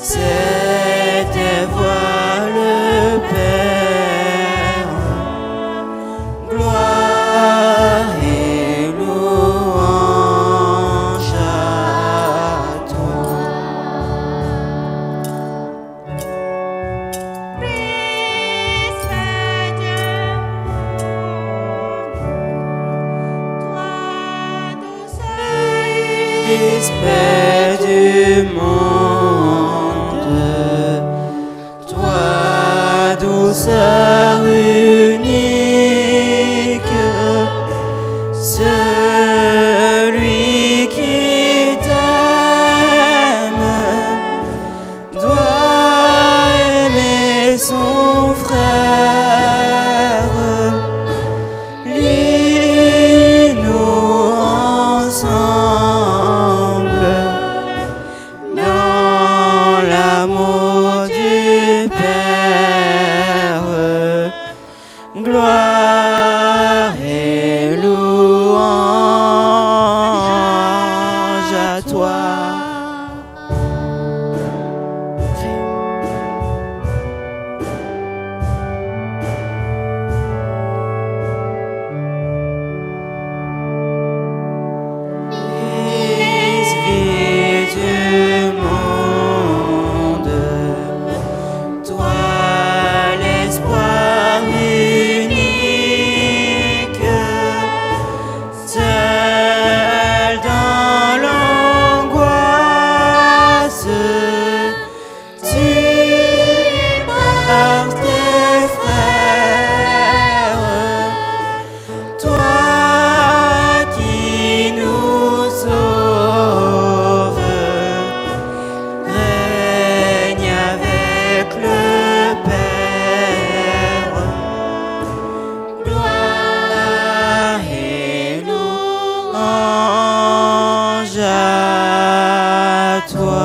C'était voix le Père, gloire et louange à toi. Fils Père du monde, toi douceur unique, celui qui t'aime doit aimer son frère. Lis-nous ensemble dans l'amour du Père. Gloire et louange à toi. Fils vie du monde, toi l'espoir unique, seul dans l'angoisse, tu portes tes frères. Toi qui nous sauves, règne avec le Père. Gloire et louange à toi.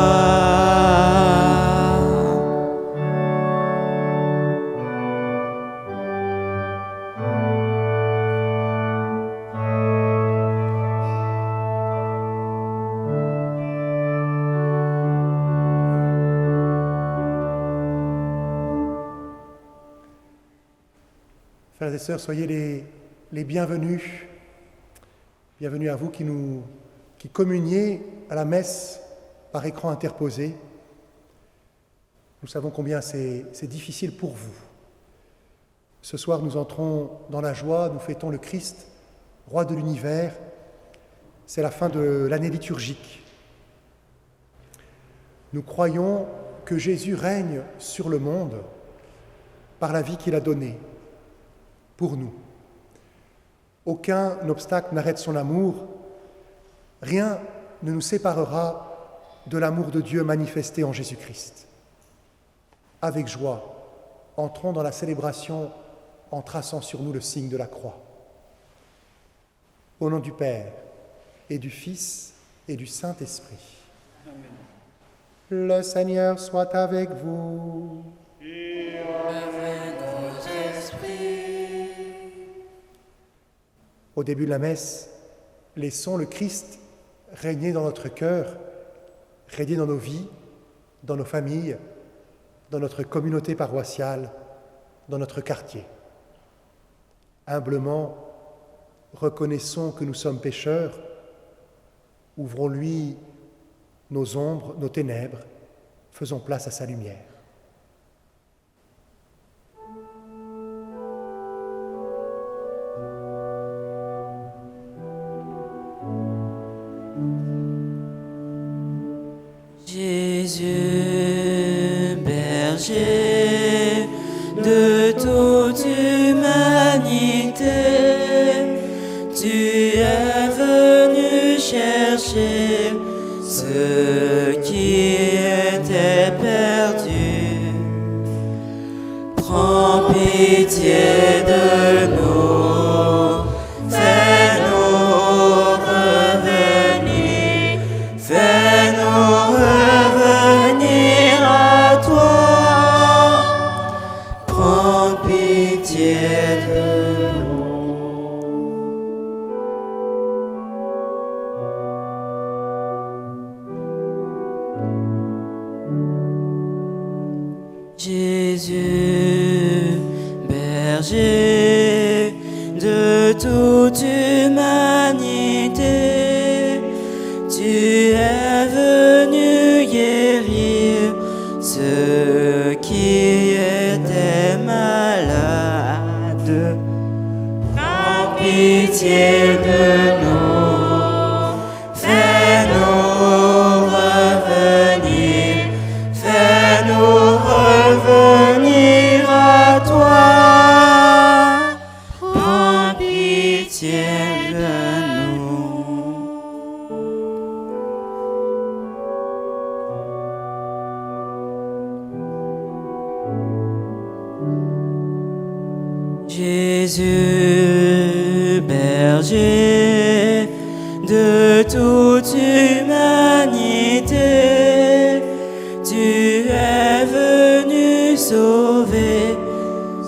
Frères et sœurs, soyez les bienvenus. Bienvenue à vous qui communiez à la messe par écran interposé. Nous savons combien c'est difficile pour vous. Ce soir, nous entrons dans la joie, nous fêtons le Christ, roi de l'univers. C'est la fin de l'année liturgique. Nous croyons que Jésus règne sur le monde par la vie qu'il a donnée pour nous. Aucun obstacle n'arrête son amour. Rien ne nous séparera de l'amour de Dieu manifesté en Jésus-Christ. Avec joie, entrons dans la célébration en traçant sur nous le signe de la croix. Au nom du Père et du Fils et du Saint-Esprit. Amen. Le Seigneur soit avec vous. Et avec votre esprit. Au début de la messe, laissons le Christ régner dans notre cœur, régner dans nos vies, dans nos familles, dans notre communauté paroissiale, dans notre quartier. Humblement, reconnaissons que nous sommes pécheurs, ouvrons-lui nos ombres, nos ténèbres, faisons place à sa lumière. Jésus, berger de toute humanité, tu es venu chercher ceux qui étaient perdus. Prends pitié de nous, fais-nous revenir, fais-nous revenir à toi. Prends pitié de nous. Jésus, berger de toute humanité, tu es venu guérir ceux qui étaient malades. Prends pitié de nous, fais-nous revenir, fais-nous revenir à toi. Prends pitié de nous. Jésus, berger de toute humanité, tu es venu sauver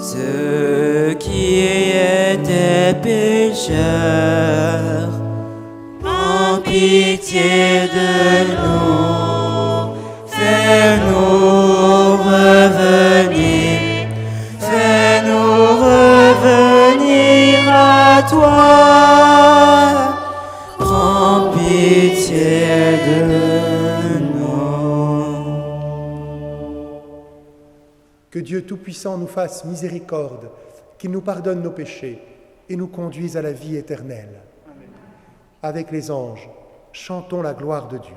ceux qui étaient pécheurs. Prends pitié de nous, fais-nous revenir, fais-nous revenir à toi. Prends pitié de nous. Que Dieu Tout-Puissant nous fasse miséricorde, qu'il nous pardonne nos péchés et nous conduise à la vie éternelle. Amen. Avec les anges, chantons la gloire de Dieu.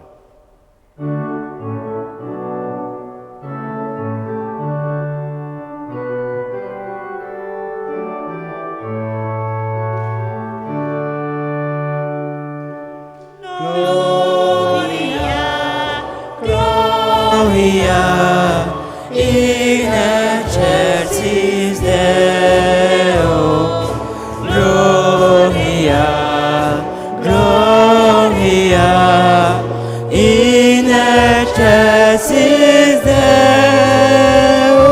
Gloria in excelsis Deo. Gloria, Gloria in excelsis Deo.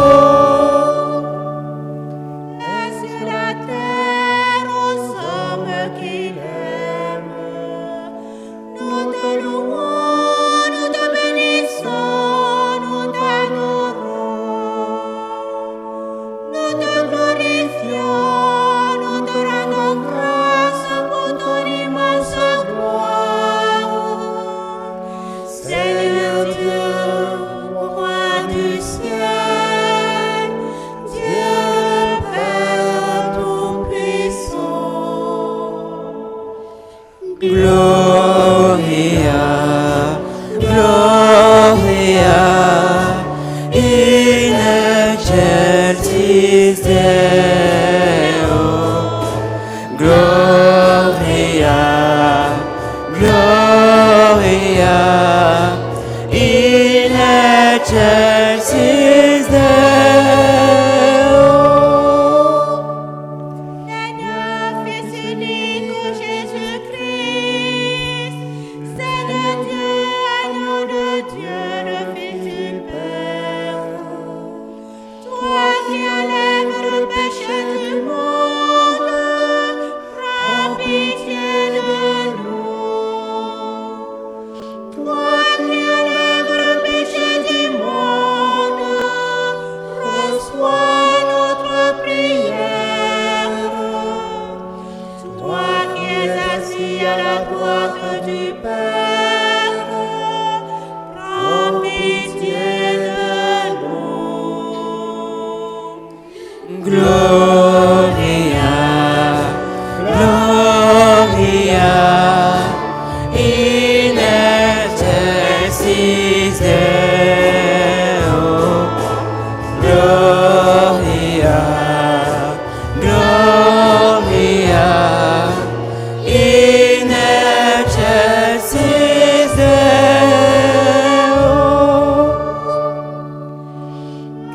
Et sur la terre aux hommes qu'il aime, nous te louons, nous te bénissons, nous t'adorons, nous te glorifions, nous te rendons grâce pour ton immense gloire. Seigneur Dieu, roi du ciel, Dieu Père Tout-Puissant. Gloria, Gloria in excelsis Deo. Gloria, Gloria in excelsis Deo. Seigneur, Fils unique Jésus-Christ, Seigneur Dieu, agneau de Dieu, le Fils du Père, toi qui enlèves le péché du monde, prends pitié de nous. Toi qui enlèves le péché du monde, reçois notre prière. Toi qui es assis à la droite du Père, prends pitié de nous. Gloria, Gloria in excelsis Deo. Gloria, Gloria in excelsis Deo.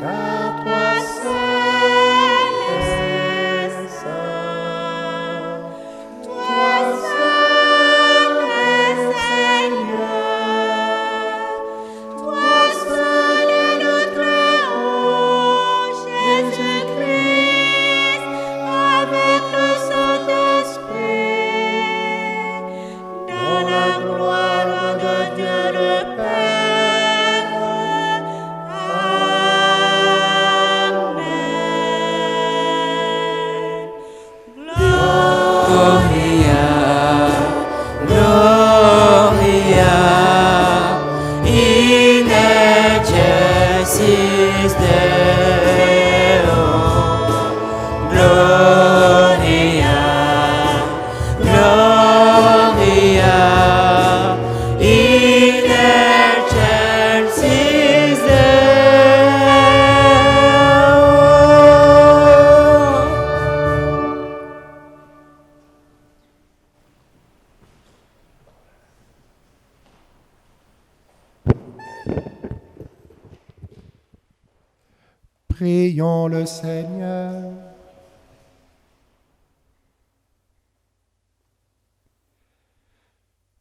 Car toi Seul Prions le Seigneur.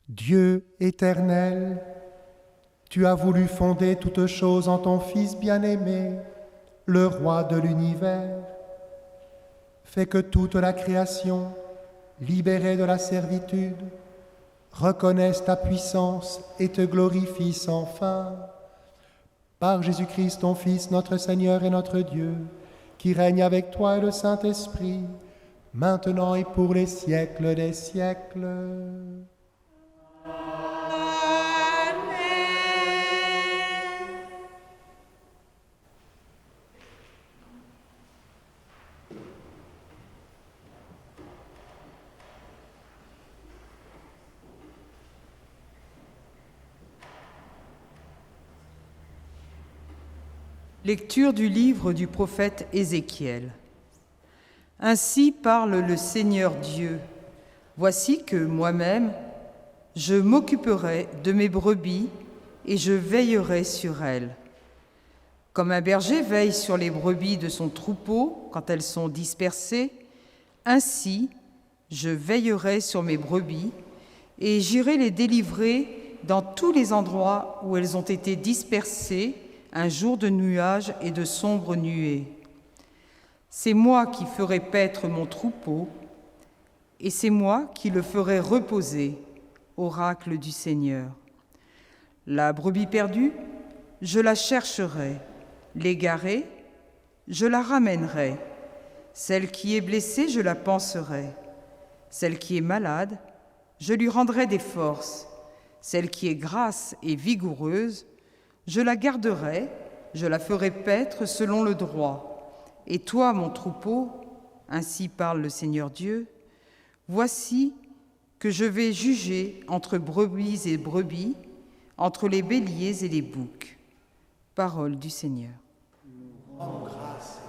Dieu éternel, tu as voulu fonder toutes choses en ton Fils bien-aimé, le roi de l'univers. Fais que toute la création, libérée de la servitude, reconnaisse ta puissance et te glorifie sans fin. Par Jésus-Christ, ton Fils, notre Seigneur et notre Dieu, qui règne avec toi et le Saint-Esprit, maintenant et pour les siècles des siècles. Lecture du livre du prophète Ézéchiel. Ainsi parle le Seigneur Dieu. Voici que moi-même, je m'occuperai de mes brebis et je veillerai sur elles. Comme un berger veille sur les brebis de son troupeau quand elles sont dispersées, ainsi je veillerai sur mes brebis et j'irai les délivrer dans tous les endroits où elles ont été dispersées un jour de nuages et de sombres nuées. C'est moi qui ferai paître mon troupeau, et c'est moi qui le ferai reposer, oracle du Seigneur. La brebis perdue, je la chercherai, l'égarée, je la ramènerai. Celle qui est blessée, je la panserai. Celle qui est malade, je lui rendrai des forces. Celle qui est grasse et vigoureuse, je la garderai, je la ferai paître selon le droit. Et toi, mon troupeau, ainsi parle le Seigneur Dieu, voici que je vais juger entre brebis et brebis, entre les béliers et les boucs. Parole du Seigneur. Rends grâce.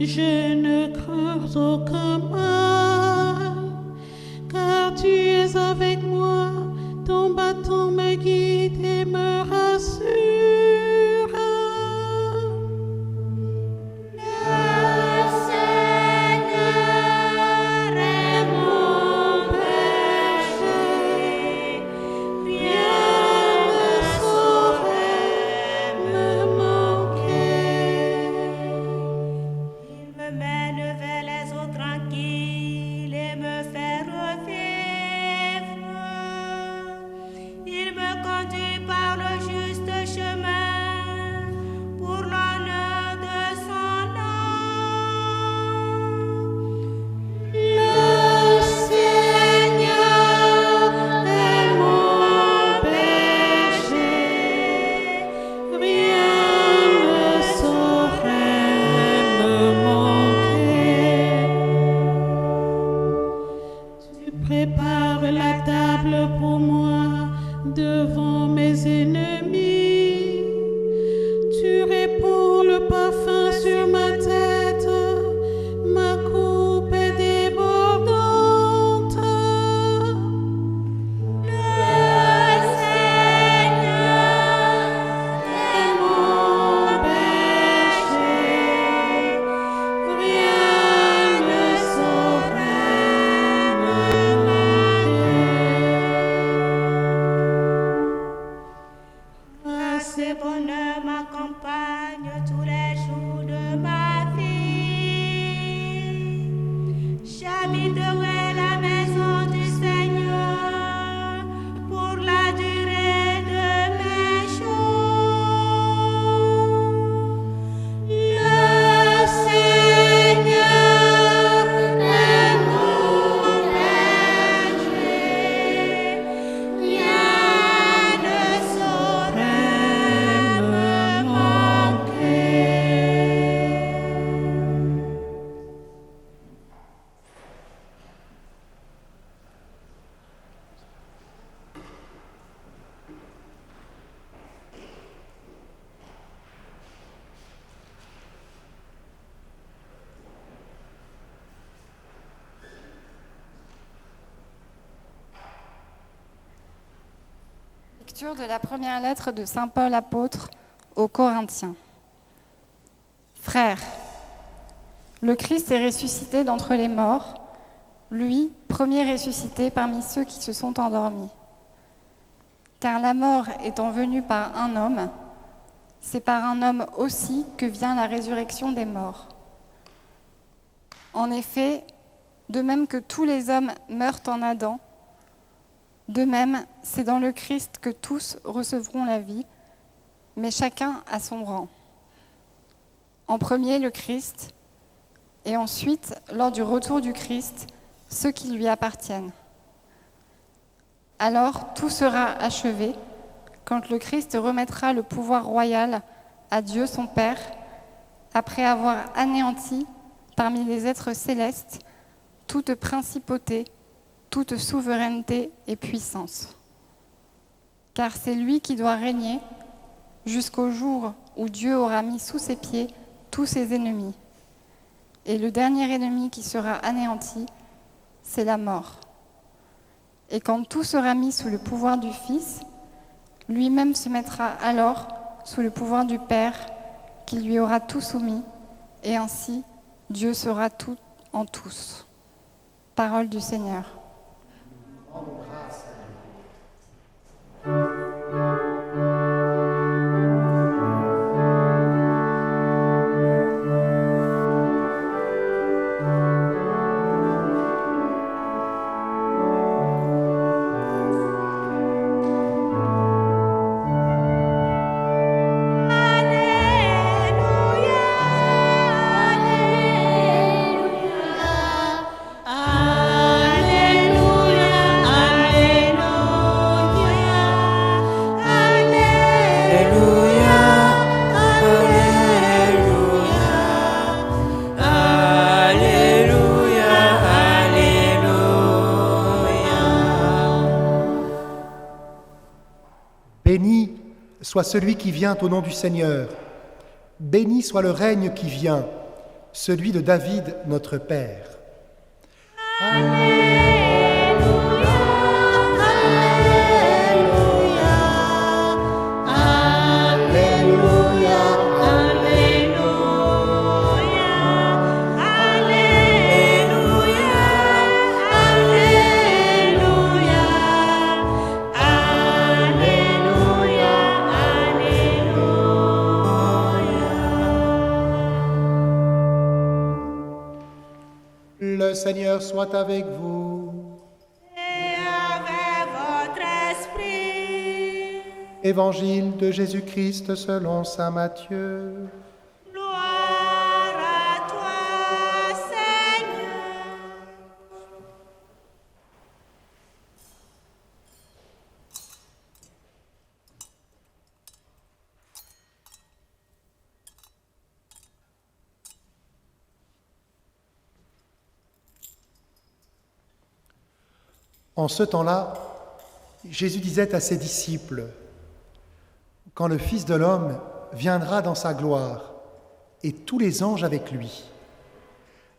Je ne crains aucun mal, car tu es avec moi, ton bâton me guide et me rassure. Le Seigneur est mon berger, rien ne saurait me manquer. Il me mène vers les eaux tranquilles. Lecture de la première lettre de saint Paul apôtre aux Corinthiens. Frères, le Christ est ressuscité d'entre les morts, lui, premier ressuscité parmi ceux qui se sont endormis. Car la mort étant venue par un homme, c'est par un homme aussi que vient la résurrection des morts. En effet, de même que tous les hommes meurent en Adam, de même, c'est dans le Christ que tous recevront la vie, mais chacun à son rang. En premier, le Christ, et ensuite, lors du retour du Christ, ceux qui lui appartiennent. Alors, tout sera achevé quand le Christ remettra le pouvoir royal à Dieu son Père, après avoir anéanti parmi les êtres célestes toute principauté, toute souveraineté et puissance. Car c'est lui qui doit régner jusqu'au jour où Dieu aura mis sous ses pieds tous ses ennemis. Et le dernier ennemi qui sera anéanti, c'est la mort. Et quand tout sera mis sous le pouvoir du Fils, lui-même se mettra alors sous le pouvoir du Père, qui lui aura tout soumis, et ainsi Dieu sera tout en tous. Parole du Seigneur. Béni soit celui qui vient au nom du Seigneur. Béni soit le règne qui vient, celui de David, notre Père. Le Seigneur soit avec vous. Et avec votre esprit. Évangile de Jésus-Christ selon saint Matthieu. Gloire à toi, Seigneur. En ce temps-là, Jésus disait à ses disciples, « Quand le Fils de l'homme viendra dans sa gloire, et tous les anges avec lui,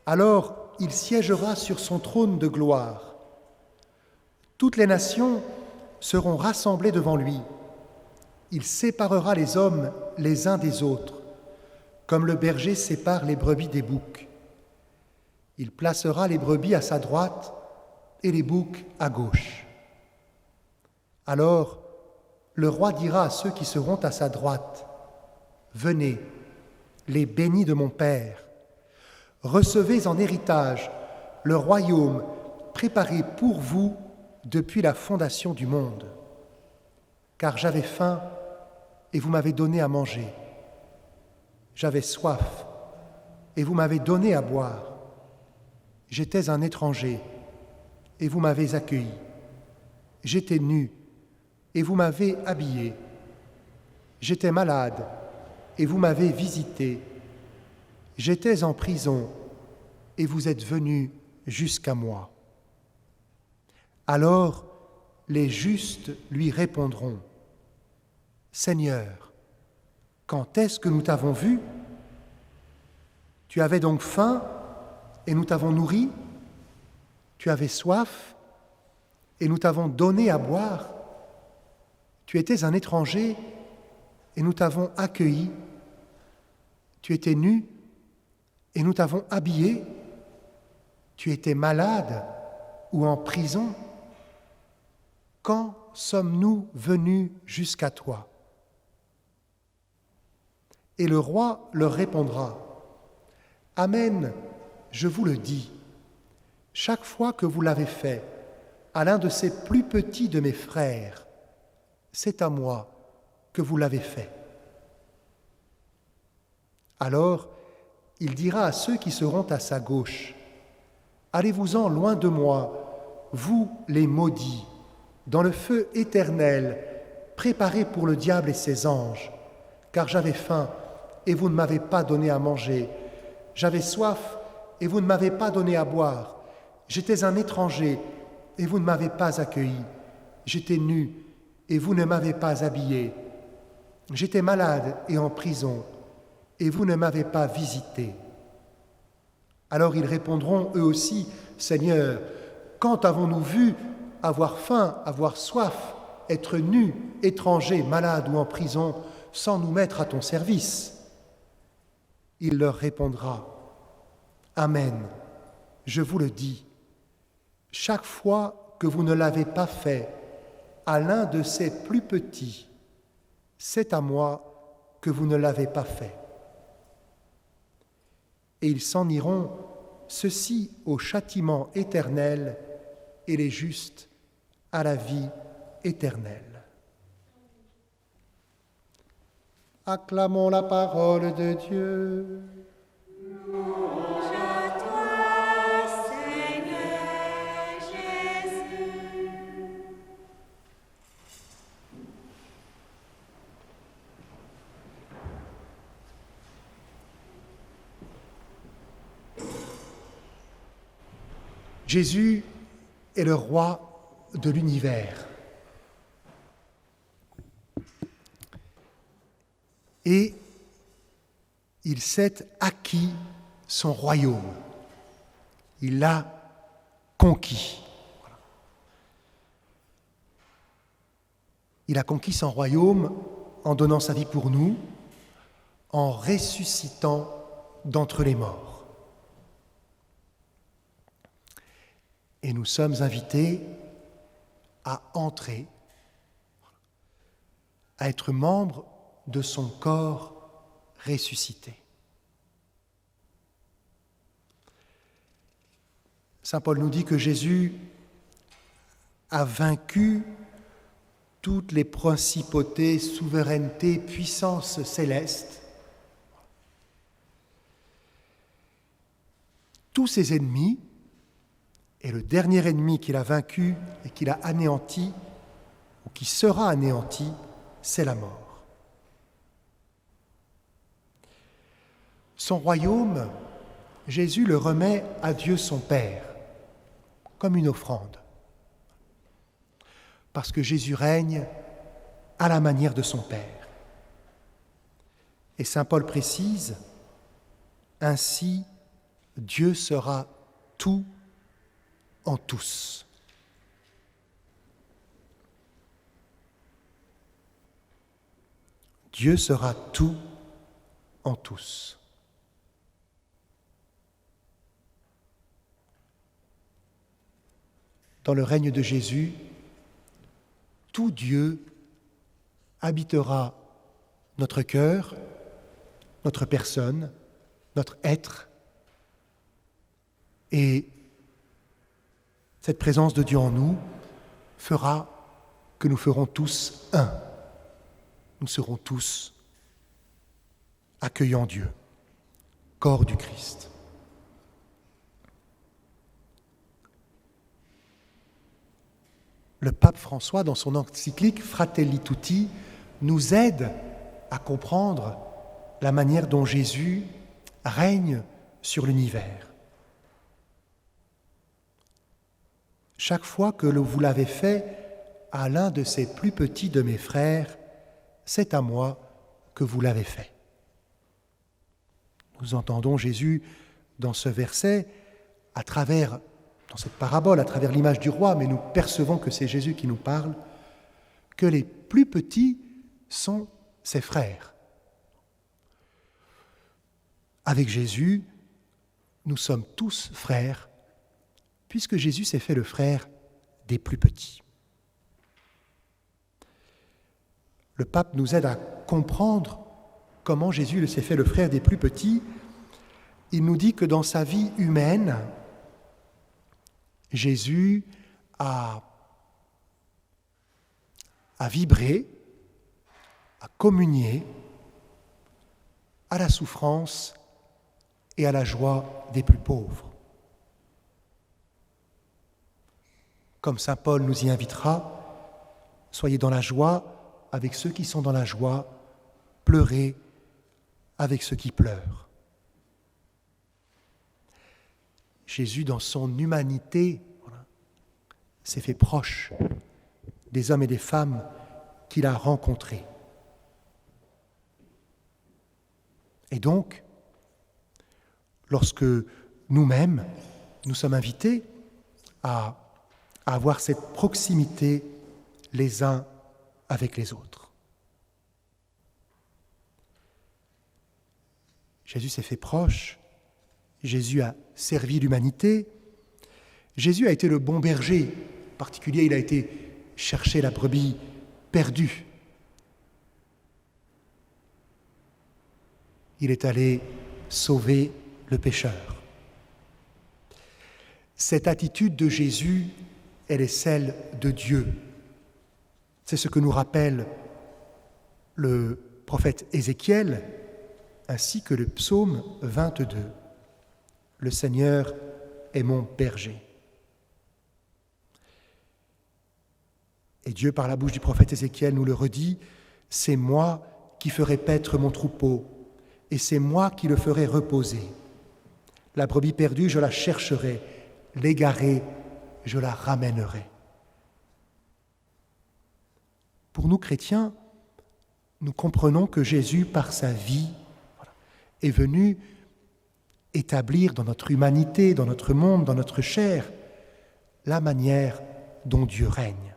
alors il siégera sur son trône de gloire. Toutes les nations seront rassemblées devant lui. Il séparera les hommes les uns des autres, comme le berger sépare les brebis des boucs. Il placera les brebis à sa droite et les boucs à gauche. Alors, le roi dira à ceux qui seront à sa droite, « Venez, les bénis de mon Père, recevez en héritage le royaume préparé pour vous depuis la fondation du monde. Car j'avais faim et vous m'avez donné à manger. J'avais soif et vous m'avez donné à boire. J'étais un étranger et vous m'avez accueilli. J'étais nu et vous m'avez habillé. J'étais malade et vous m'avez visité. J'étais en prison et vous êtes venus jusqu'à moi. » Alors les justes lui répondront, « Seigneur, quand est-ce que nous t'avons vu? Tu avais donc faim et nous t'avons nourri? Tu avais soif et nous t'avons donné à boire? Tu étais un étranger et nous t'avons accueilli. Tu étais nu et nous t'avons habillé. Tu étais malade ou en prison. Quand sommes-nous venus jusqu'à toi ? Et le roi leur répondra, « Amen, je vous le dis, chaque fois que vous l'avez fait à l'un de ces plus petits de mes frères, c'est à moi que vous l'avez fait. » Alors, il dira à ceux qui seront à sa gauche, « Allez-vous-en loin de moi, vous les maudits, dans le feu éternel, préparé pour le diable et ses anges, car j'avais faim et vous ne m'avez pas donné à manger, j'avais soif et vous ne m'avez pas donné à boire, j'étais un étranger et vous ne m'avez pas accueilli, j'étais nu et vous ne m'avez pas habillé, j'étais malade et en prison et vous ne m'avez pas visité. » Alors ils répondront eux aussi, « Seigneur, quand avons-nous vu avoir faim, avoir soif, être nus, étrangers, malades ou en prison, sans nous mettre à ton service ?» Il leur répondra, « Amen, je vous le dis, chaque fois que vous ne l'avez pas fait à l'un de ces plus petits, c'est à moi que vous ne l'avez pas fait. » Et ils s'en iront, ceux-ci au châtiment éternel et les justes à la vie éternelle. Acclamons la parole de Dieu. Louange à toi, Seigneur Jésus. Jésus est le roi de l'univers. Et il s'est acquis son royaume. Il l'a conquis. Il a conquis son royaume en donnant sa vie pour nous, en ressuscitant d'entre les morts. Et nous sommes invités à entrer, à être membres de son corps ressuscité. Saint Paul nous dit que Jésus a vaincu toutes les principautés, souverainetés, puissances célestes, tous ses ennemis, et le dernier ennemi qu'il a vaincu et qu'il a anéanti, ou qui sera anéanti, c'est la mort. Son royaume, Jésus le remet à Dieu son Père, comme une offrande. Parce que Jésus règne à la manière de son Père. Et saint Paul précise, « Ainsi, Dieu sera tout en tous. » Dieu sera tout en tous. Dans le règne de Jésus, tout Dieu habitera notre cœur, notre personne, notre être, et cette présence de Dieu en nous fera que nous ferons tous un. Nous serons tous accueillant Dieu, corps du Christ. Le pape François, dans son encyclique Fratelli Tutti, nous aide à comprendre la manière dont Jésus règne sur l'univers. Chaque fois que vous l'avez fait à l'un de ces plus petits de mes frères, c'est à moi que vous l'avez fait. Nous entendons Jésus dans ce verset, dans cette parabole, à travers l'image du roi, mais nous percevons que c'est Jésus qui nous parle, que les plus petits sont ses frères. Avec Jésus, nous sommes tous frères, puisque Jésus s'est fait le frère des plus petits. Le pape nous aide à comprendre comment Jésus s'est fait le frère des plus petits. Il nous dit que dans sa vie humaine, Jésus a vibré, a communié à la souffrance et à la joie des plus pauvres. Comme saint Paul nous y invitera, soyez dans la joie avec ceux qui sont dans la joie, pleurez avec ceux qui pleurent. Jésus, dans son humanité, s'est fait proche des hommes et des femmes qu'il a rencontrés. Et donc, lorsque nous-mêmes, nous sommes invités à avoir cette proximité les uns avec les autres. Jésus s'est fait proche, Jésus a servi l'humanité, Jésus a été le bon berger, en particulier il a été chercher la brebis perdue. Il est allé sauver le pécheur. Cette attitude de Jésus, elle est celle de Dieu. C'est ce que nous rappelle le prophète Ézéchiel, ainsi que le psaume 22. Le Seigneur est mon berger. Et Dieu, par la bouche du prophète Ézéchiel, nous le redit, c'est moi qui ferai paître mon troupeau, et c'est moi qui le ferai reposer. La brebis perdue, je la chercherai, l'égarée, je la ramènerai. Pour nous chrétiens, nous comprenons que Jésus, par sa vie, est venu établir dans notre humanité, dans notre monde, dans notre chair, la manière dont Dieu règne.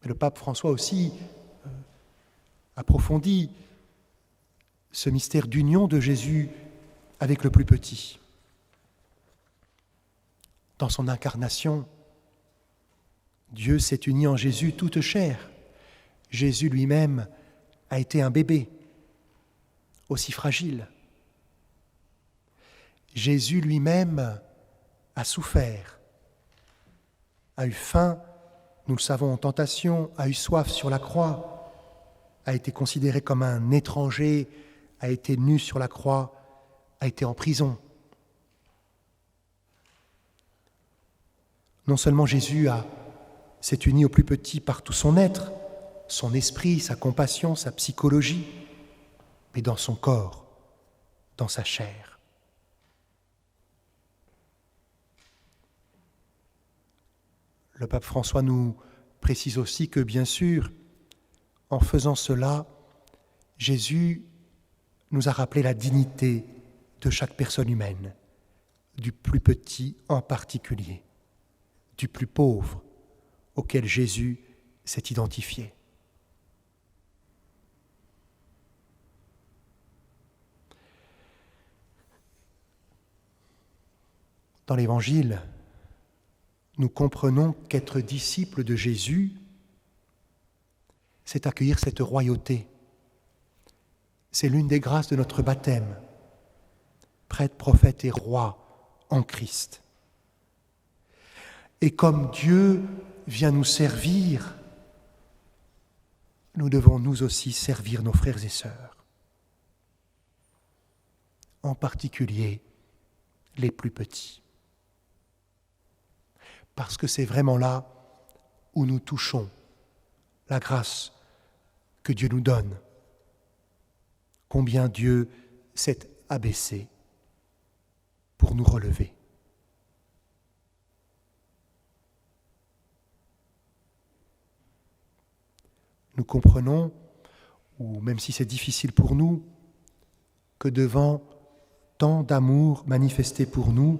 Mais le pape François aussi approfondit ce mystère d'union de Jésus avec le plus petit. Dans son incarnation, Dieu s'est uni en Jésus toute chair. Jésus lui-même a été un bébé, aussi fragile. Jésus lui-même a souffert, a eu faim, nous le savons, en tentation, a eu soif sur la croix, a été considéré comme un étranger, a été nu sur la croix, a été en prison. Non seulement Jésus s'est uni au plus petit par tout son être, son esprit, sa compassion, sa psychologie, mais dans son corps, dans sa chair. Le pape François nous précise aussi que, bien sûr, en faisant cela, Jésus nous a rappelé la dignité de chaque personne humaine, du plus petit en particulier, du plus pauvre auquel Jésus s'est identifié. Dans l'Évangile, nous comprenons qu'être disciple de Jésus, c'est accueillir cette royauté. C'est l'une des grâces de notre baptême, prêtre, prophète et roi en Christ. Et comme Dieu vient nous servir, nous devons nous aussi servir nos frères et sœurs, en particulier les plus petits. Parce que c'est vraiment là où nous touchons la grâce que Dieu nous donne. Combien Dieu s'est abaissé pour nous relever. Nous comprenons, ou même si c'est difficile pour nous, que devant tant d'amour manifesté pour nous,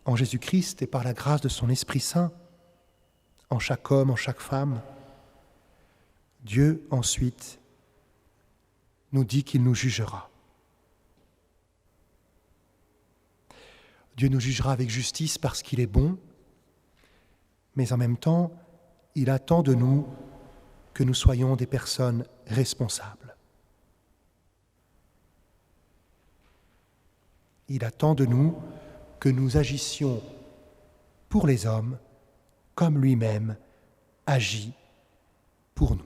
en Jésus-Christ et par la grâce de son Esprit Saint, en chaque homme, en chaque femme. Dieu, ensuite, nous dit qu'il nous jugera. Dieu nous jugera avec justice parce qu'il est bon, mais en même temps, il attend de nous que nous soyons des personnes responsables. Il attend de nous que nous agissions pour les hommes comme lui-même agit pour nous.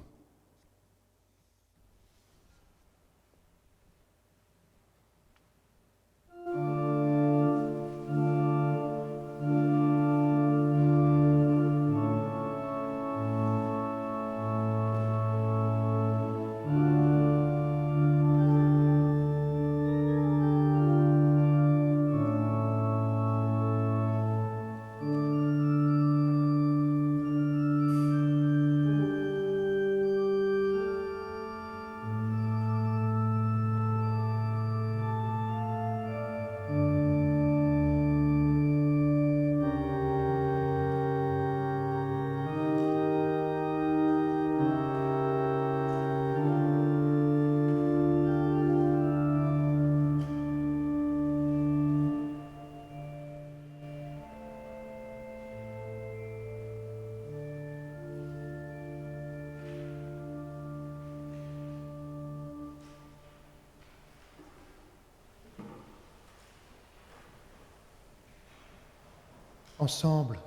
Ensemble,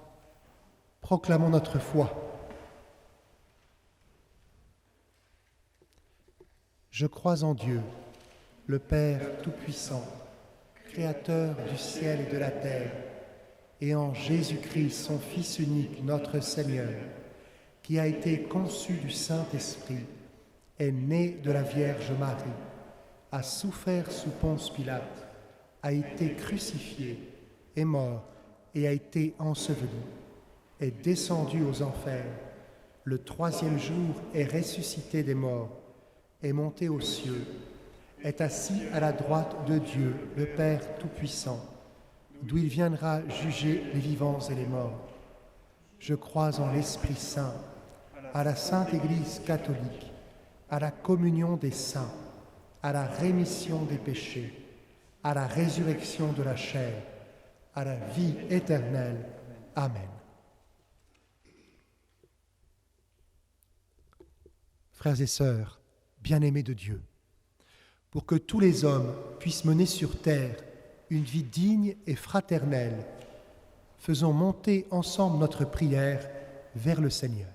proclamons notre foi. Je crois en Dieu, le Père Tout-Puissant, Créateur du ciel et de la terre, et en Jésus-Christ, son Fils unique, notre Seigneur, qui a été conçu du Saint-Esprit, est né de la Vierge Marie, a souffert sous Ponce Pilate, a été crucifié, est mort, et a été enseveli, est descendu aux enfers, le troisième jour est ressuscité des morts, est monté aux cieux, est assis à la droite de Dieu, le Père Tout-Puissant, d'où il viendra juger les vivants et les morts. Je crois en l'Esprit Saint, à la Sainte Église catholique, à la communion des saints, à la rémission des péchés, à la résurrection de la chair, à la vie éternelle. Amen. Frères et sœurs, bien-aimés de Dieu, pour que tous les hommes puissent mener sur terre une vie digne et fraternelle, faisons monter ensemble notre prière vers le Seigneur.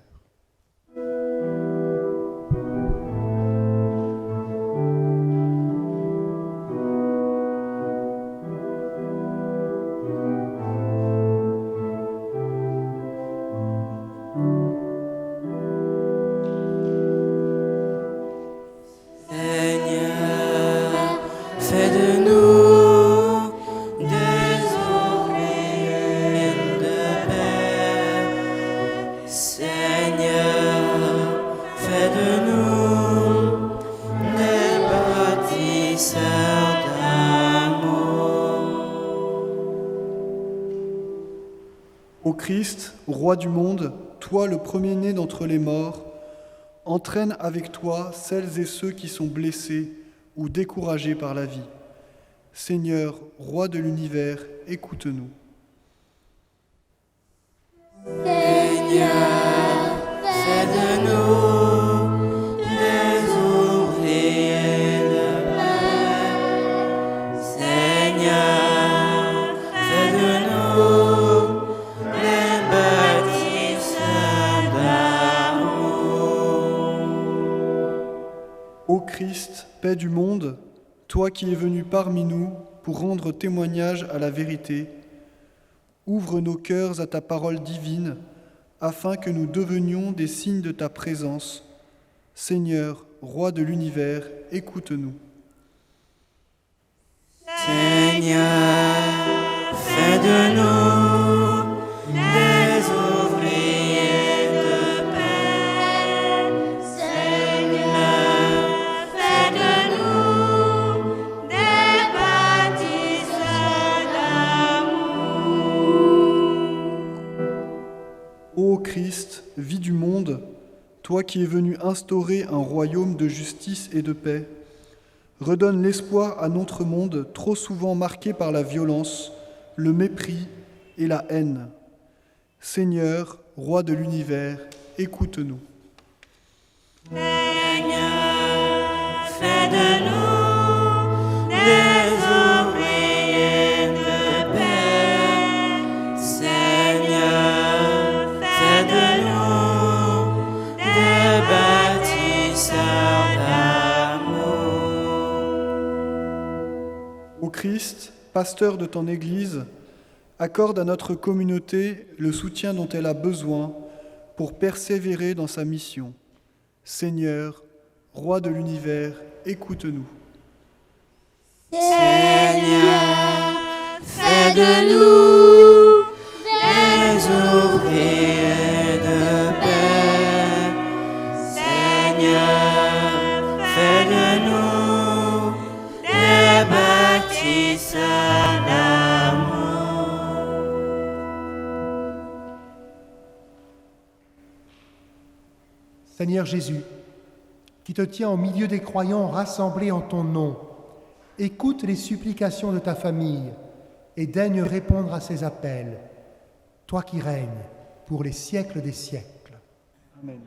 Fais de nous des ouvriers de paix. Seigneur, fais de nous des bâtisseurs d'amour. Ô Christ, roi du monde, toi le premier-né d'entre les morts, entraîne avec toi celles et ceux qui sont blessés ou découragés par la vie. Seigneur, roi de l'univers, écoute-nous. Seigneur, fais de nous des ouvriers de paix. Seigneur, fais de nous des bâtisseurs d'amour. Ô Christ, paix du monde, toi qui es venu parmi nous pour rendre témoignage à la vérité, ouvre nos cœurs à ta parole divine, afin que nous devenions des signes de ta présence. Seigneur, roi de l'univers, écoute-nous. Seigneur, fais de nous des ouvriers de paix. Seigneur, fais de nous des bâtisseurs d'amour. toi qui es venu instaurer un royaume de justice et de paix, redonne l'espoir à notre monde trop souvent marqué par la violence, le mépris et la haine. Seigneur, roi de l'univers, écoute-nous. Seigneur, fais de nous des ouvriers de paix. Seigneur, fais de nous des bâtisseurs d'amour. Ô Christ, pasteur de ton Église, accorde à notre communauté le soutien dont elle a besoin pour persévérer dans sa mission. Seigneur, roi de l'univers, écoute-nous. Seigneur, fais de nous des ouvriers de paix. Seigneur, fais de nous des bâtisseurs d'amour. Seigneur Jésus, qui te tiens au milieu des croyants rassemblés en ton nom, écoute les supplications de ta famille et daigne répondre à ses appels, toi qui règnes pour les siècles des siècles. Amen.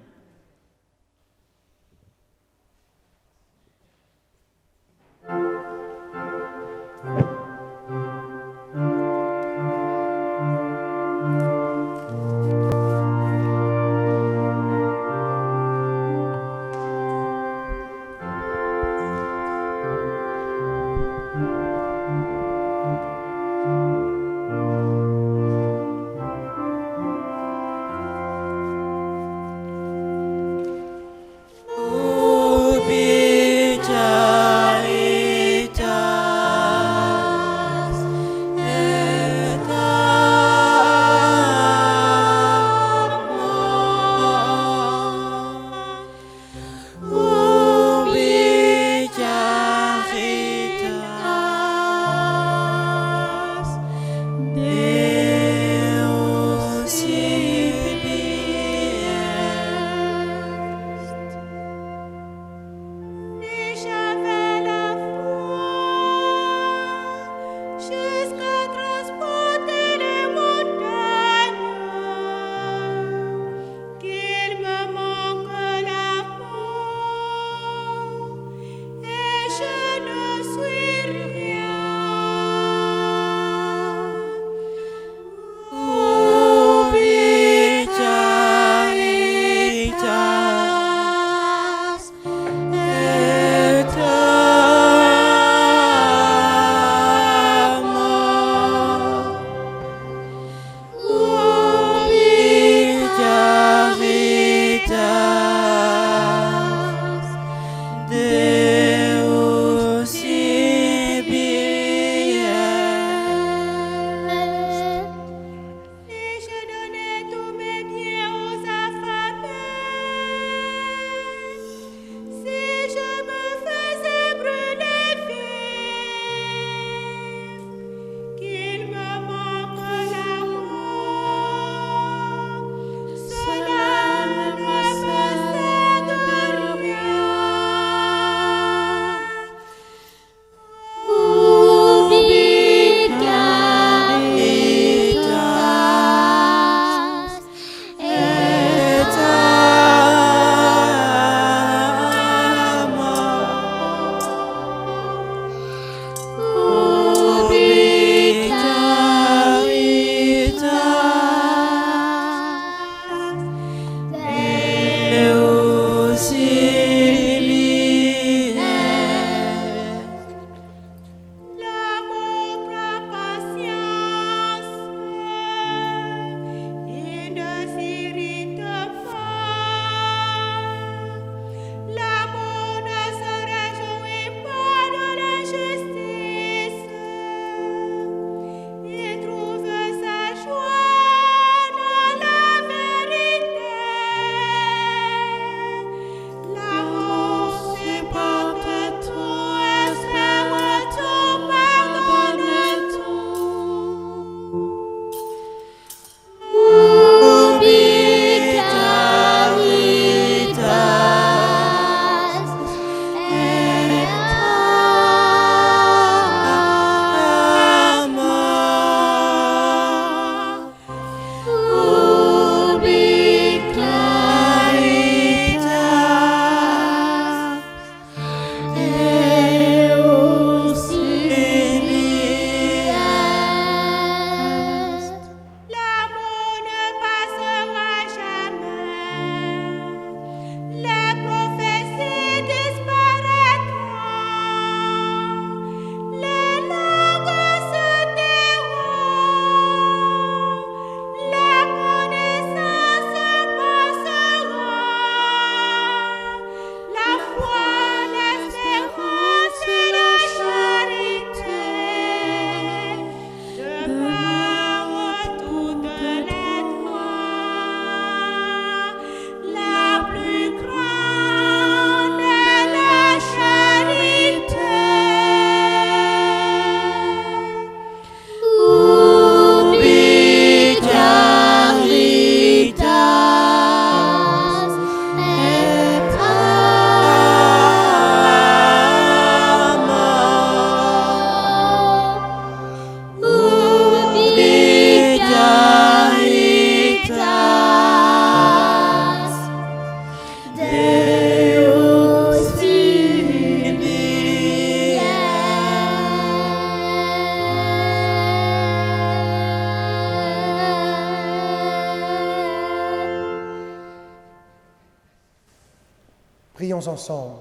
Prions ensemble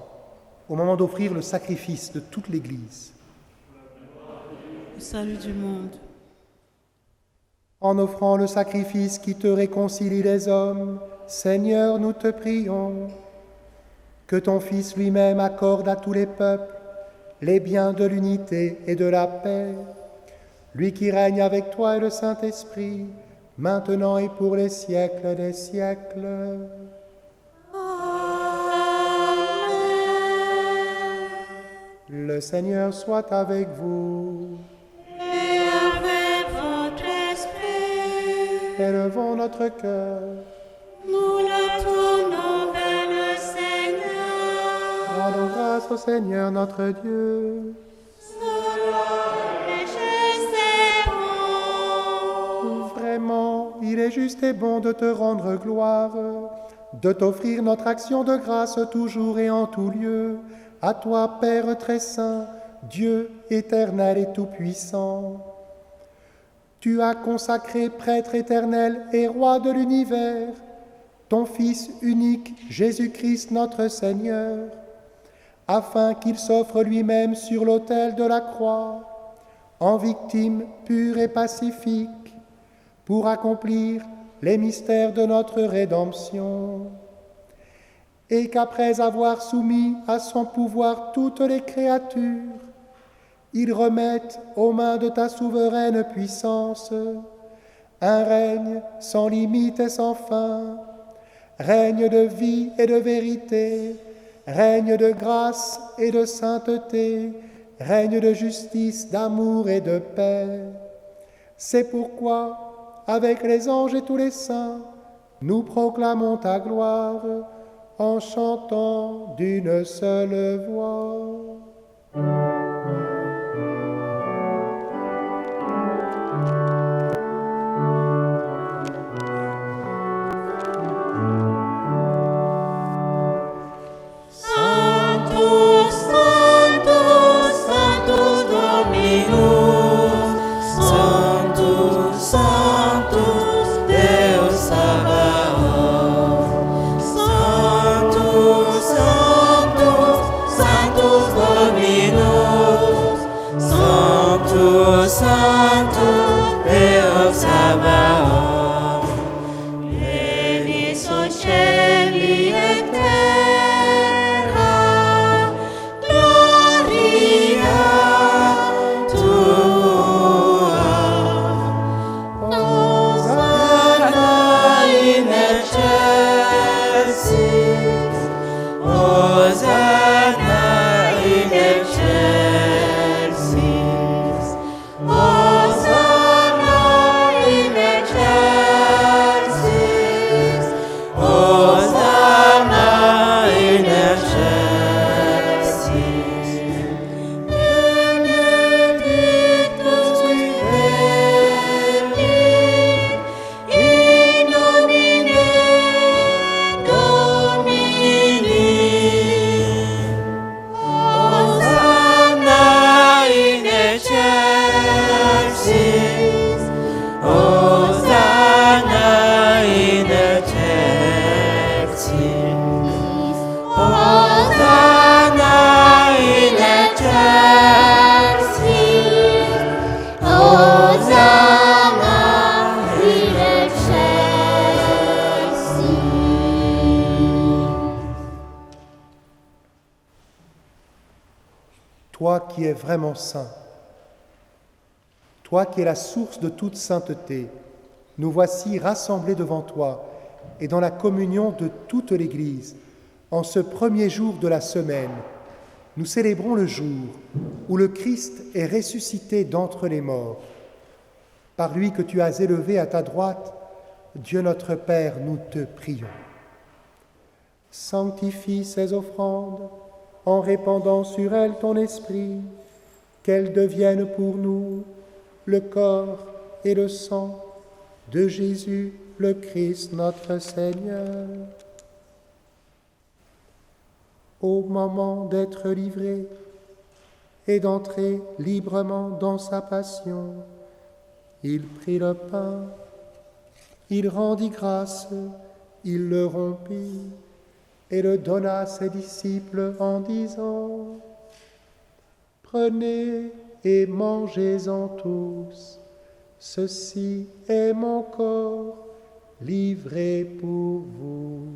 au moment d'offrir le sacrifice de toute l'Église. Le salut du monde. En offrant le sacrifice qui te réconcilie les hommes, Seigneur, nous te prions. Que ton Fils lui-même accorde à tous les peuples les biens de l'unité et de la paix, lui qui règne avec toi et le Saint-Esprit, maintenant et pour les siècles des siècles. Le Seigneur soit avec vous. Et avec votre esprit, Élevons notre cœur. nous le tournons vers le Seigneur. Rendons grâce au Seigneur notre Dieu. Vraiment, il est juste et bon de te rendre gloire, de t'offrir notre action de grâce toujours et en tout lieu, à toi, Père très saint, Dieu éternel et tout-puissant. Tu as consacré prêtre éternel et roi de l'univers, ton Fils unique, Jésus-Christ notre Seigneur, afin qu'il s'offre lui-même sur l'autel de la croix, en victime pure et pacifique, pour accomplir les mystères de notre rédemption, et qu'après avoir soumis à son pouvoir toutes les créatures, il remette aux mains de ta souveraine puissance un règne sans limite et sans fin, règne de vie et de vérité, règne de grâce et de sainteté, règne de justice, d'amour et de paix. C'est pourquoi, avec les anges et tous les saints, nous proclamons ta gloire en chantant d'une seule voix. Sanctus, Sanctus, Sanctus Dominus, Sanctus, Sanctus, Deus Sabaoth. Sanctus, Sanctus, Sanctus Dominus, Sanctus, Sanctus, Deus Sabaoth. Plenius ocelli et terra, gloria tua. Hosanna in excelsis, Hosanna in excelsis, Hosanna in excelsis, Hosanna in excelsis. Benedictus qui venit in nomine Domini. Hosanna in excelsis, Hosanna in excelsis, Hosanna in excelsis, Hosanna in excelsis. Toi qui es vraiment saint, toi qui es la source de toute sainteté, nous voici rassemblés devant toi et dans la communion de toute l'Église. En ce premier jour de la semaine, nous célébrons le jour où le Christ est ressuscité d'entre les morts. Par lui que tu as élevé à ta droite, Dieu notre Père, nous te prions. Sanctifie ces offrandes en répandant sur elles ton esprit, qu'elles deviennent pour nous le corps et le sang de Jésus, le Christ notre Seigneur. Au moment d'être livré et d'entrer librement dans sa passion, il prit le pain, il rendit grâce, il le rompit et le donna à ses disciples en disant, « Prenez et mangez-en tous, ceci est mon corps livré pour vous. »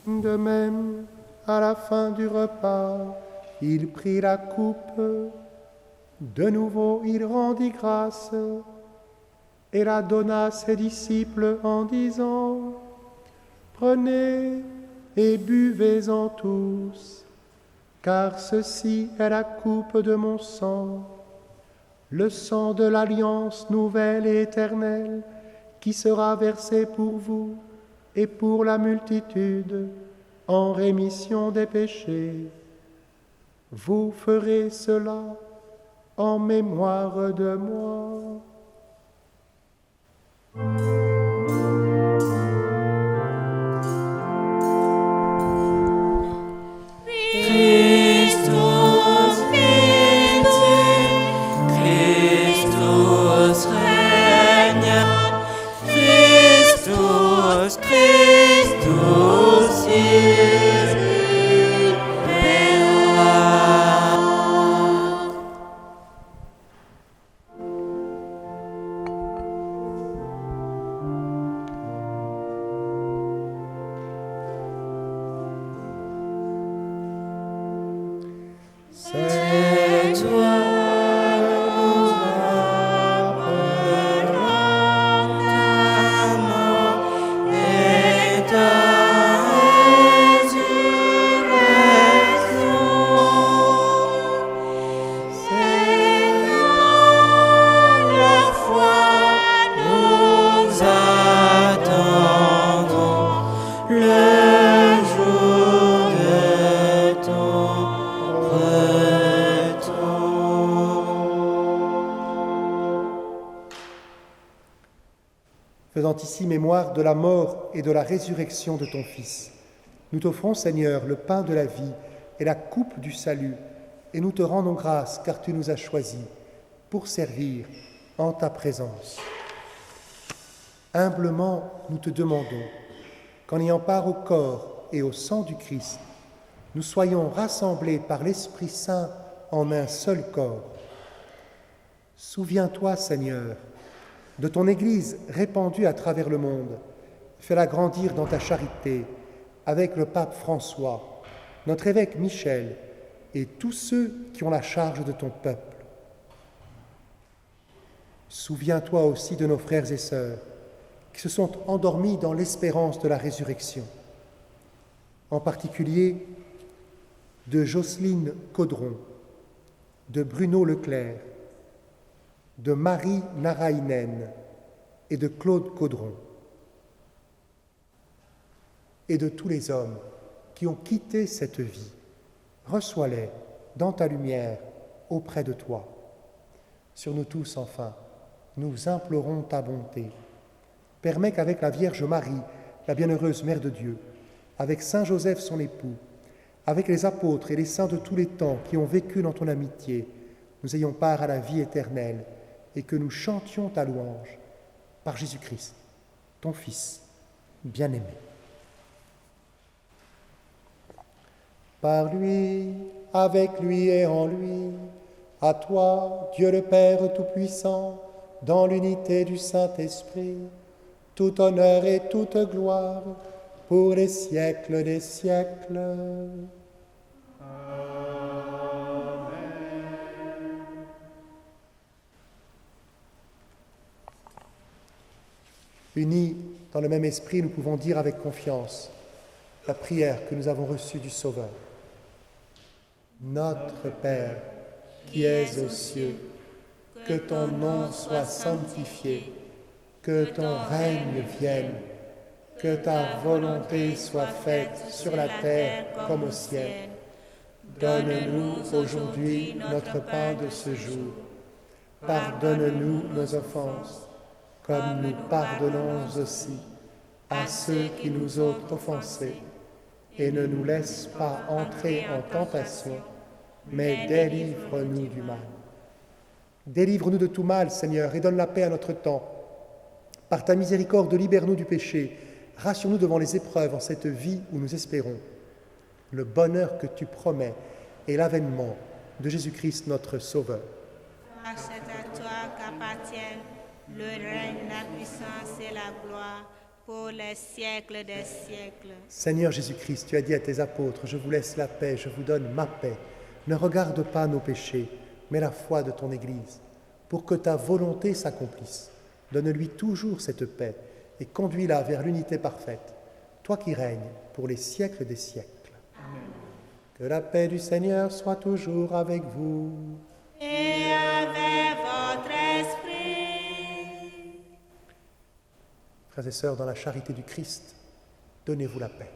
De même, à la fin du repas, il prit la coupe. De nouveau, il rendit grâce et la donna à ses disciples en disant, « Prenez et buvez-en tous, car ceci est la coupe de mon sang, le sang de l'alliance nouvelle et éternelle qui sera versé pour vous et pour la multitude en rémission des péchés. Vous ferez cela en mémoire de moi. » C'est toi, nous appelons ta mort et ta résurrection. Seigneur, la foi, nous attendons le jour de ton faisant ici mémoire de la mort et de la résurrection de ton Fils. Nous t'offrons, Seigneur, le pain de la vie et la coupe du salut, et nous te rendons grâce car tu nous as choisis pour servir en ta présence. Humblement, nous te demandons qu'en ayant part au corps et au sang du Christ, nous soyons rassemblés par l'Esprit Saint en un seul corps. Souviens-toi, Seigneur, de ton Église répandue à travers le monde. Fais-la grandir dans ta charité avec le pape François, notre évêque Michel et tous ceux qui ont la charge de ton peuple. Souviens-toi aussi de nos frères et sœurs qui se sont endormis dans l'espérance de la résurrection, en particulier de Jocelyne Caudron, de Bruno Leclerc, de Marie Narainen et de Claude Caudron, et de tous les hommes qui ont quitté cette vie. Reçois-les dans ta lumière auprès de toi. Sur nous tous, enfin, nous implorons ta bonté. Permets qu'avec la Vierge Marie, la bienheureuse Mère de Dieu, avec Saint Joseph son époux, avec les apôtres et les saints de tous les temps qui ont vécu dans ton amitié, nous ayons part à la vie éternelle et que nous chantions ta louange par Jésus-Christ, ton Fils bien-aimé. Par lui, avec lui et en lui, à toi, Dieu le Père Tout-Puissant, dans l'unité du Saint-Esprit, tout honneur et toute gloire pour les siècles des siècles. Unis dans le même esprit, nous pouvons dire avec confiance la prière que nous avons reçue du Sauveur. Notre Père, qui es aux cieux, que ton nom soit sanctifié, que ton règne vienne, que ta volonté soit faite sur la terre comme au ciel. Donne-nous aujourd'hui notre pain de ce jour. Pardonne-nous nos offenses, comme nous pardonnons aussi à ceux qui nous ont offensés. Et ne nous laisse pas entrer en tentation, mais délivre-nous du mal. Délivre-nous de tout mal, Seigneur, et donne la paix à notre temps. Par ta miséricorde, libère-nous du péché. Rassure-nous devant les épreuves en cette vie où nous espérons le bonheur que tu promets et l'avènement de Jésus-Christ, notre Sauveur. Car c'est à toi qu'appartiennent le règne, la puissance et la gloire pour les siècles des siècles. Seigneur Jésus-Christ, tu as dit à tes apôtres, je vous laisse la paix, je vous donne ma paix. Ne regarde pas nos péchés, mais la foi de ton Église, pour que ta volonté s'accomplisse. Donne-lui toujours cette paix et conduis-la vers l'unité parfaite, toi qui règnes pour les siècles des siècles. Amen. Que la paix du Seigneur soit toujours avec vous. Et avec votre esprit. Frères et sœurs, dans la charité du Christ, donnez-vous la paix.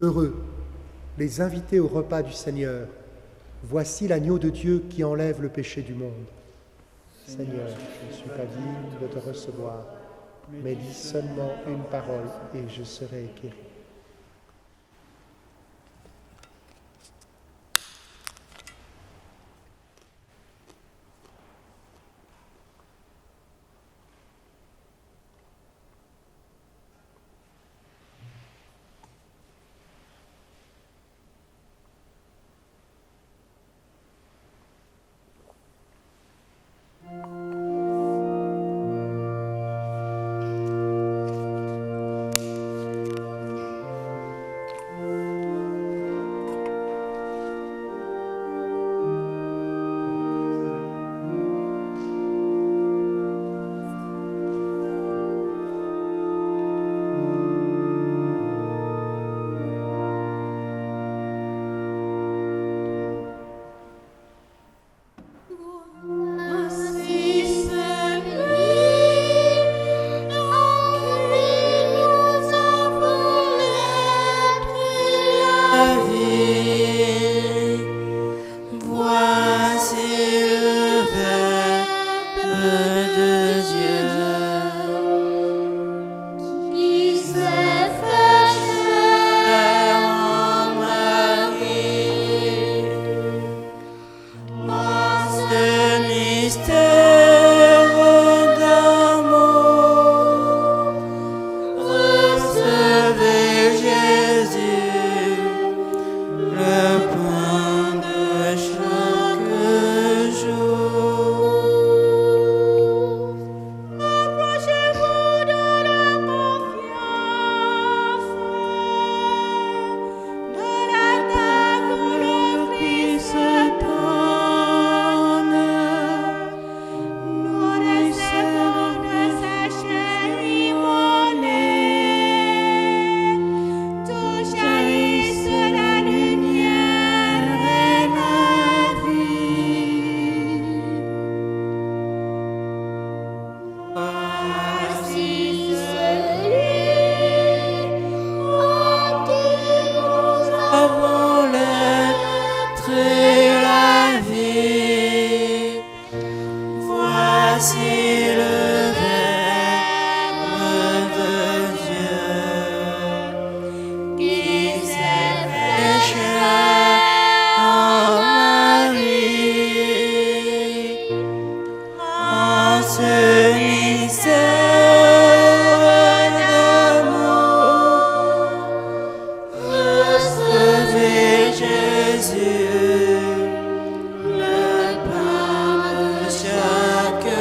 Heureux les invités au repas du Seigneur. Voici l'agneau de Dieu qui enlève le péché du monde. Seigneur, je ne suis pas digne de te recevoir, mais dis seulement une parole et je serai guéri. Voici le Verbe de Dieu qui s'est fait chair en Marie. En ce mystère d'amour, recevez Jésus, le pain de chaque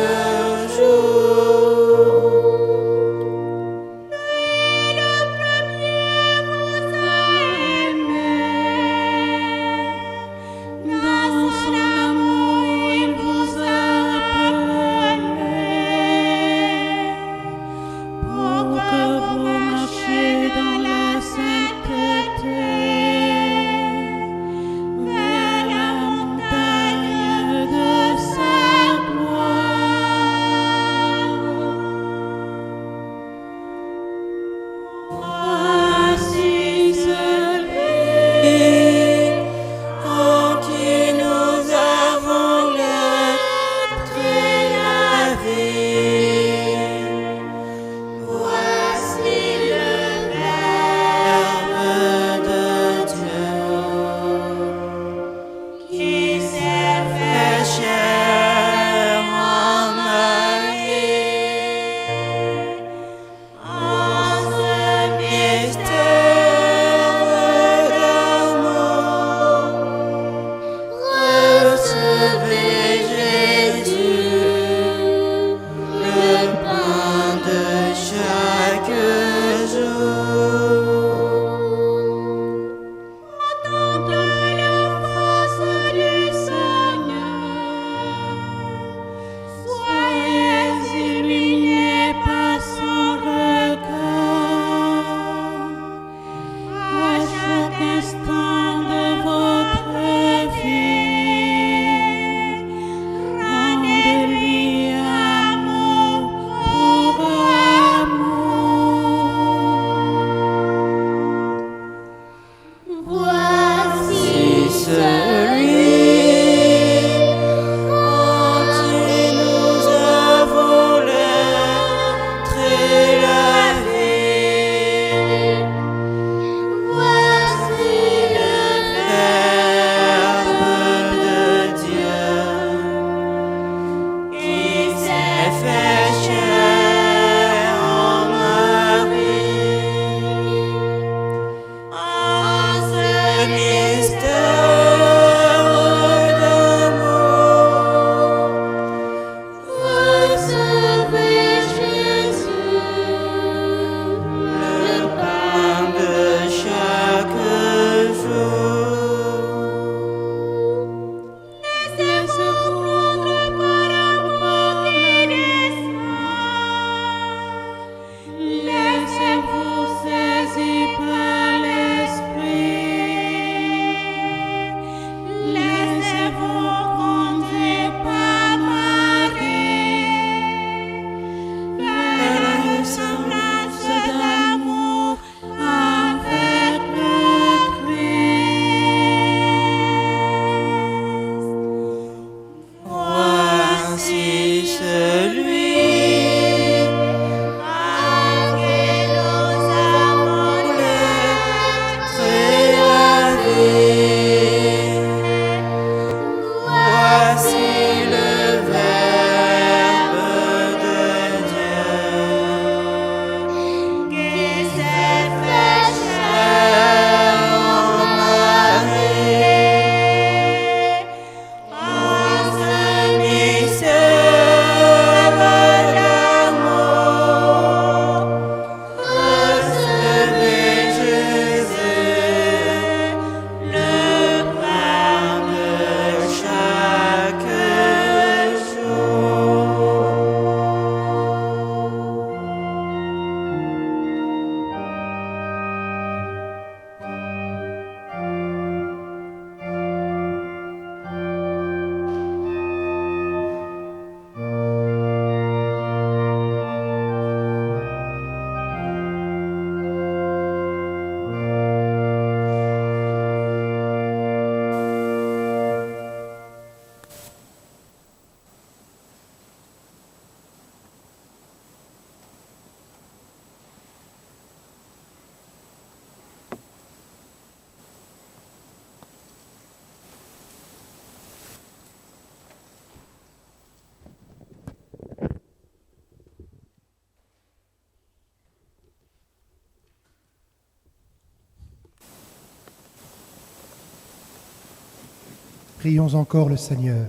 Prions encore le Seigneur.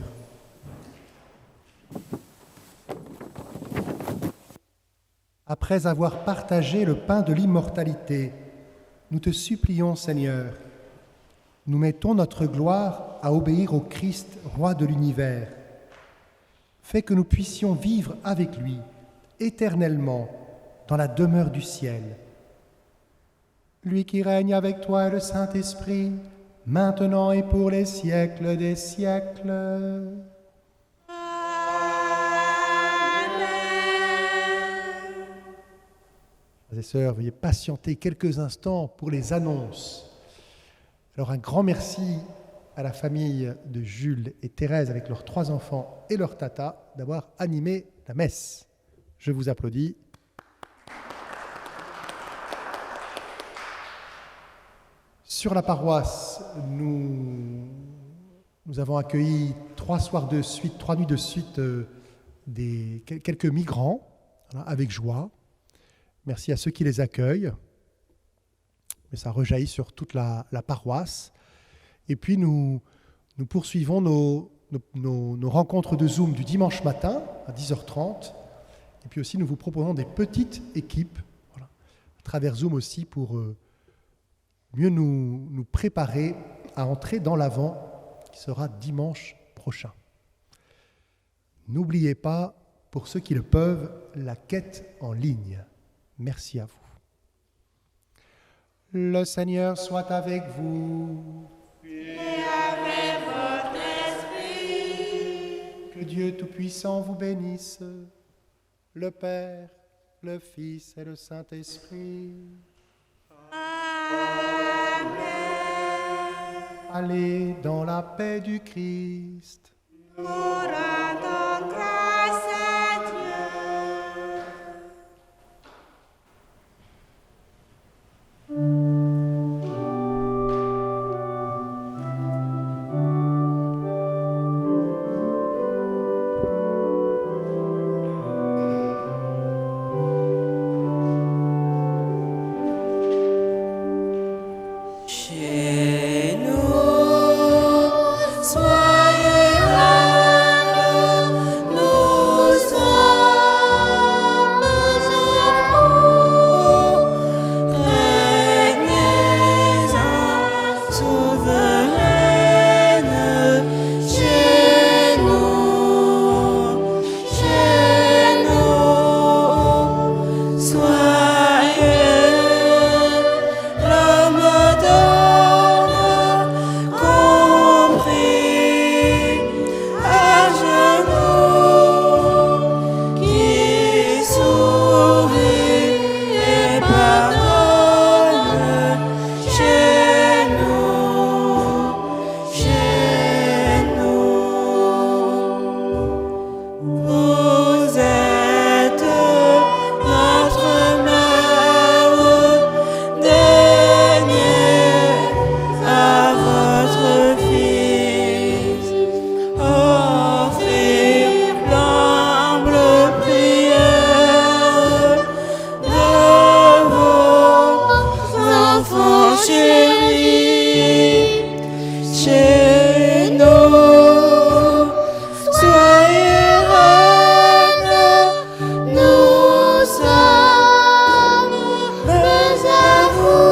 Après avoir partagé le pain de l'immortalité, nous te supplions, Seigneur, nous mettons notre gloire à obéir au Christ, roi de l'univers. Fais que nous puissions vivre avec lui éternellement dans la demeure du ciel. Lui qui règne avec toi et le Saint-Esprit, maintenant et pour les siècles des siècles. Frères et sœurs, veuillez patienter quelques instants pour les annonces. Alors un grand merci à la famille de Jules et Thérèse avec leurs 3 enfants et leur tata d'avoir animé la messe. Je vous applaudis. Sur la paroisse, nous avons accueilli 3 nuits de suite quelques migrants, voilà, avec joie. Merci à ceux qui les accueillent. Mais ça rejaillit sur toute la paroisse. Et puis nous poursuivons nos rencontres de Zoom du dimanche matin à 10h30. Et puis aussi nous vous proposons des petites équipes, voilà, à travers Zoom aussi pour mieux nous préparer à entrer dans l'Avent qui sera dimanche prochain. N'oubliez pas, pour ceux qui le peuvent, la quête en ligne. Merci à vous. Le Seigneur soit avec vous. Et avec votre esprit. Que Dieu Tout-Puissant vous bénisse, le Père, le Fils et le Saint-Esprit. Amen. Allez dans la paix du Christ. Nous rendons grâce à Dieu. Chez nous, soyez là, nous sommes heureux. Régnez-en souveraine chez nous, soyez l'homme d'homme compris à genoux, qui sourit et pardonne chez nous. Vous êtes notre mère, daignez à votre Fils offrir l'humble prière de vos enfants chéris. Chez nous, soyez reine, nous sommes à vous.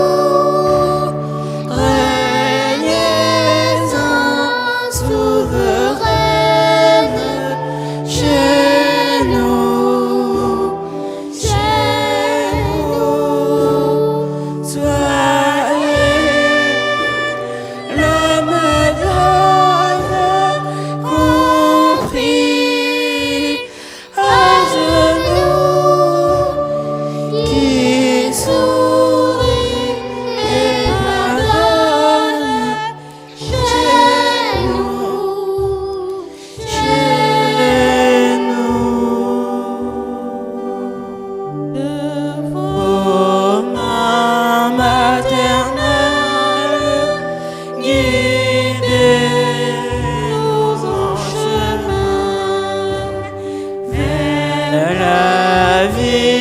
Régnez-en souveraine chez nous, soyez l'homme d'homme compris à genoux, qui sourit et pardonne chez nous. De vos mains maternelles, guidez-nous en chemin vers la vie.